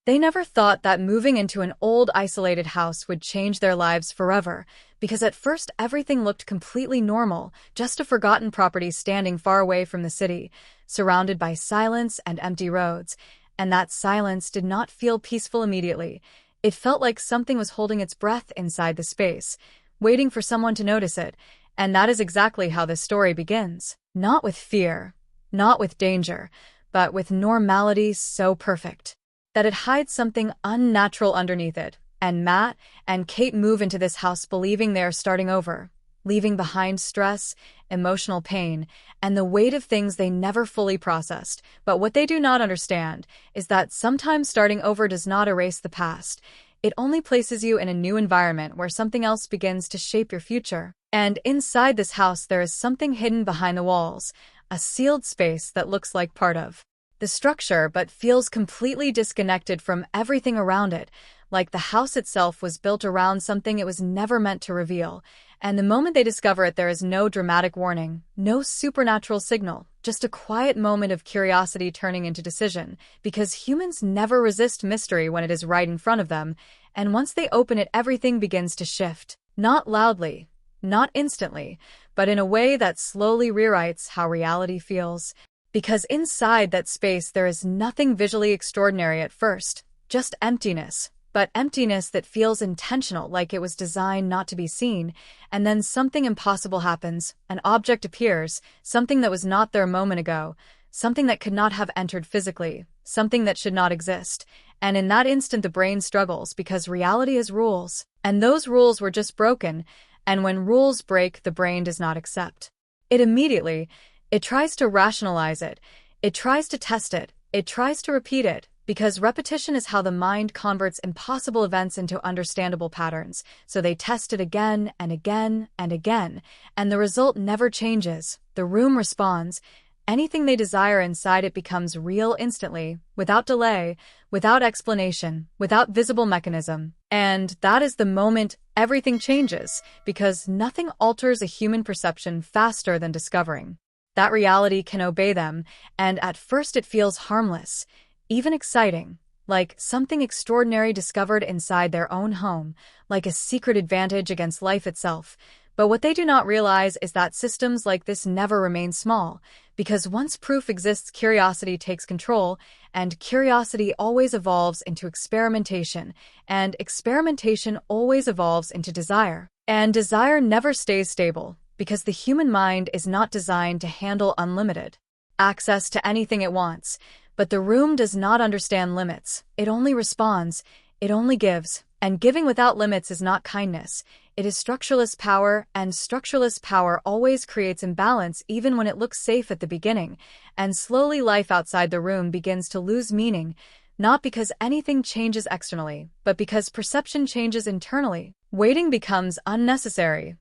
They never thought that moving into an old, isolated house would change their lives forever, because at first everything looked completely normal, just a forgotten property standing far away from the city, surrounded by silence and empty roads. And that silence did not feel peaceful immediately. It felt like something was holding its breath inside the space, waiting for someone to notice it. And that is exactly how this story begins. Not with fear, not with danger, but with normality so perfect that it hides something unnatural underneath it. And Matt and Kate move into this house believing they are starting over, leaving behind stress, emotional pain, and the weight of things they never fully processed. But what they do not understand is that sometimes starting over does not erase the past. It only places you in a new environment where something else begins to shape your future. And inside this house there is something hidden behind the walls, a sealed space that looks like part of the structure but feels completely disconnected from everything around it, like the house itself was built around something it was never meant to reveal. And the moment they discover it, there is no dramatic warning, no supernatural signal, just a quiet moment of curiosity turning into decision, because humans never resist mystery when it is right in front of them, and once they open it, everything begins to shift. Not loudly, not instantly, but in a way that slowly rewrites how reality feels. Because inside that space there is nothing visually extraordinary at first, just emptiness, but emptiness that feels intentional, like it was designed not to be seen. And then something impossible happens. An object appears, something that was not there a moment ago, something that could not have entered physically, something that should not exist. And in that instant the brain struggles, because reality has rules, and those rules were just broken. And when rules break, the brain does not accept it immediately. It tries to rationalize it. It tries to test it. It tries to repeat it, because repetition is how the mind converts impossible events into understandable patterns. So they test it again and again and again, and the result never changes. The room responds. Anything they desire inside it becomes real instantly, without delay, without explanation, without visible mechanism. And that is the moment everything changes, because nothing alters a human perception faster than discovering that reality can obey them. And at first it feels harmless, even exciting, like something extraordinary discovered inside their own home, like a secret advantage against life itself. But what they do not realize is that systems like this never remain small, because once proof exists, curiosity takes control, and curiosity always evolves into experimentation, and experimentation always evolves into desire. And desire never stays stable, because the human mind is not designed to handle unlimited access to anything it wants. But the room does not understand limits. It only responds. It only gives. And giving without limits is not kindness. It is structureless power, and structureless power always creates imbalance even when it looks safe at the beginning. And slowly life outside the room begins to lose meaning, not because anything changes externally, but because perception changes internally. Waiting becomes unnecessary.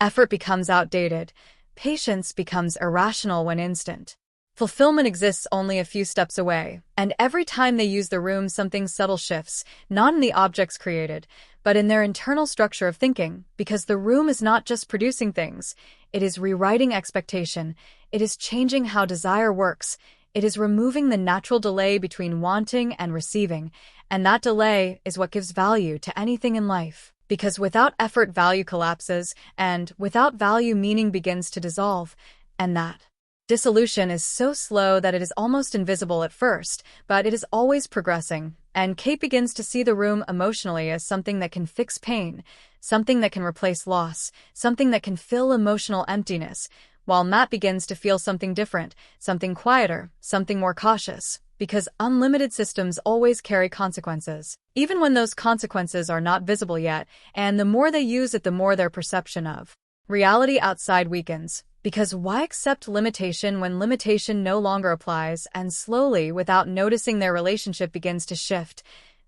Effort becomes outdated. Patience becomes irrational when instant fulfillment exists only a few steps away. And every time they use the room, something subtle shifts, not in the objects created, but in their internal structure of thinking, because the room is not just producing things, it is rewriting expectation, it is changing how desire works, it is removing the natural delay between wanting and receiving, and that delay is what gives value to anything in life. Because without effort, value collapses, and without value, meaning begins to dissolve, and that dissolution is so slow that it is almost invisible at first, but it is always progressing. And Kate begins to see the room emotionally as something that can fix pain, something that can replace loss, something that can fill emotional emptiness, while Matt begins to feel something different, something quieter, something more cautious, because unlimited systems always carry consequences, even when those consequences are not visible yet, and the more they use it, the more their perception of reality outside weakens. Because why accept limitation when limitation no longer applies? And slowly, without noticing, their relationship begins to shift,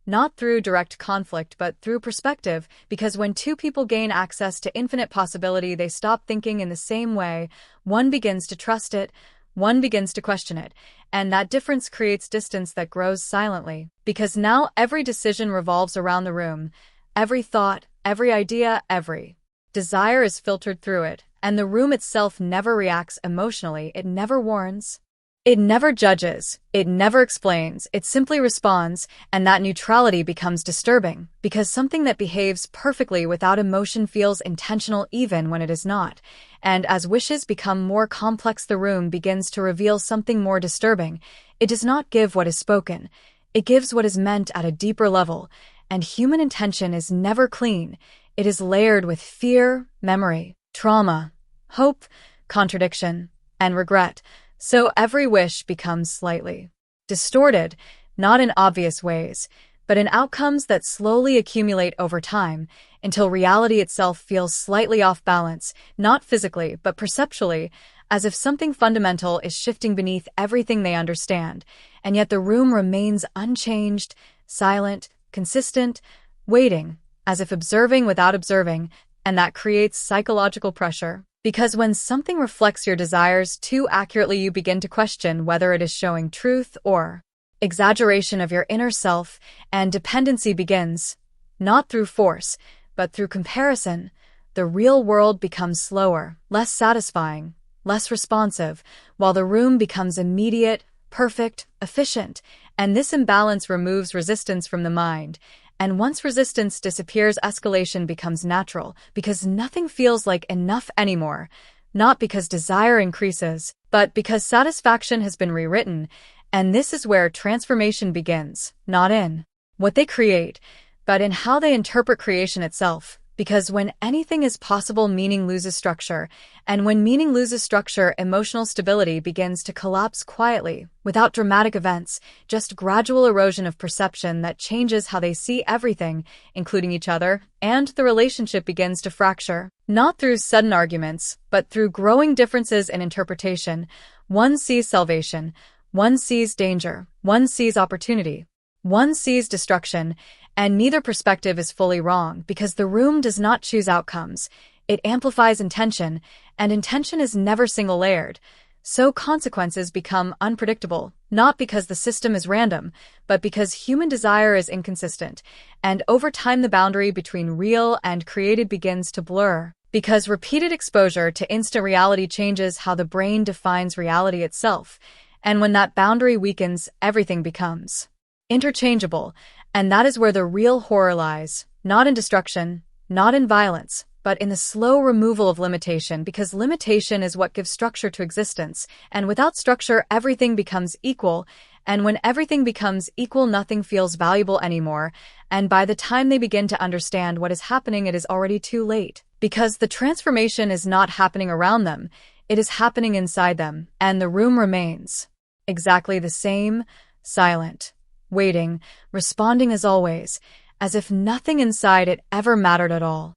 not through direct conflict but through perspective, because when two people gain access to infinite possibility, they stop thinking in the same way. One begins to trust it, one begins to question it, and that difference creates distance that grows silently, because now every decision revolves around the room, every thought, every idea, every desire is filtered through it. And the room itself never reacts emotionally, it never warns, It never judges, it never explains, it simply responds, and that neutrality becomes disturbing, because something that behaves perfectly without emotion feels intentional even when it is not. And as wishes become more complex, the room begins to reveal something more disturbing. It does not give what is spoken, it gives what is meant at a deeper level, and human intention is never clean. It is layered with fear, memory, trauma, hope, contradiction, and regret. So every wish becomes slightly distorted, not in obvious ways, but in outcomes that slowly accumulate over time until reality itself feels slightly off balance, not physically, but perceptually, as if something fundamental is shifting beneath everything they understand. And yet the room remains unchanged, silent, consistent, waiting, as if observing without observing, and that creates psychological pressure. Because when something reflects your desires too accurately, you begin to question whether it is showing truth or exaggeration of your inner self, and dependency begins, not through force, but through comparison. The real world becomes slower, less satisfying, less responsive, while the room becomes immediate, perfect, efficient, and this imbalance removes resistance from the mind. And once resistance disappears, escalation becomes natural, because nothing feels like enough anymore, not because desire increases, but because satisfaction has been rewritten. And this is where transformation begins, not in what they create, but in how they interpret creation itself. Because when anything is possible, meaning loses structure. And when meaning loses structure, emotional stability begins to collapse quietly, without dramatic events, just gradual erosion of perception that changes how they see everything, including each other, and the relationship begins to fracture. Not through sudden arguments, but through growing differences in interpretation. One sees salvation, one sees danger, one sees opportunity, one sees destruction, and neither perspective is fully wrong, because the room does not choose outcomes. It amplifies intention, and intention is never single-layered. So consequences become unpredictable, not because the system is random, but because human desire is inconsistent. And over time, the boundary between real and created begins to blur, because repeated exposure to instant reality changes how the brain defines reality itself. And when that boundary weakens, everything becomes interchangeable. And that is where the real horror lies, not in destruction, not in violence, but in the slow removal of limitation, because limitation is what gives structure to existence, and without structure, everything becomes equal, and when everything becomes equal, nothing feels valuable anymore, and by the time they begin to understand what is happening, it is already too late, because the transformation is not happening around them, it is happening inside them, and the room remains exactly the same, silent, waiting, responding as always, as if nothing inside it ever mattered at all.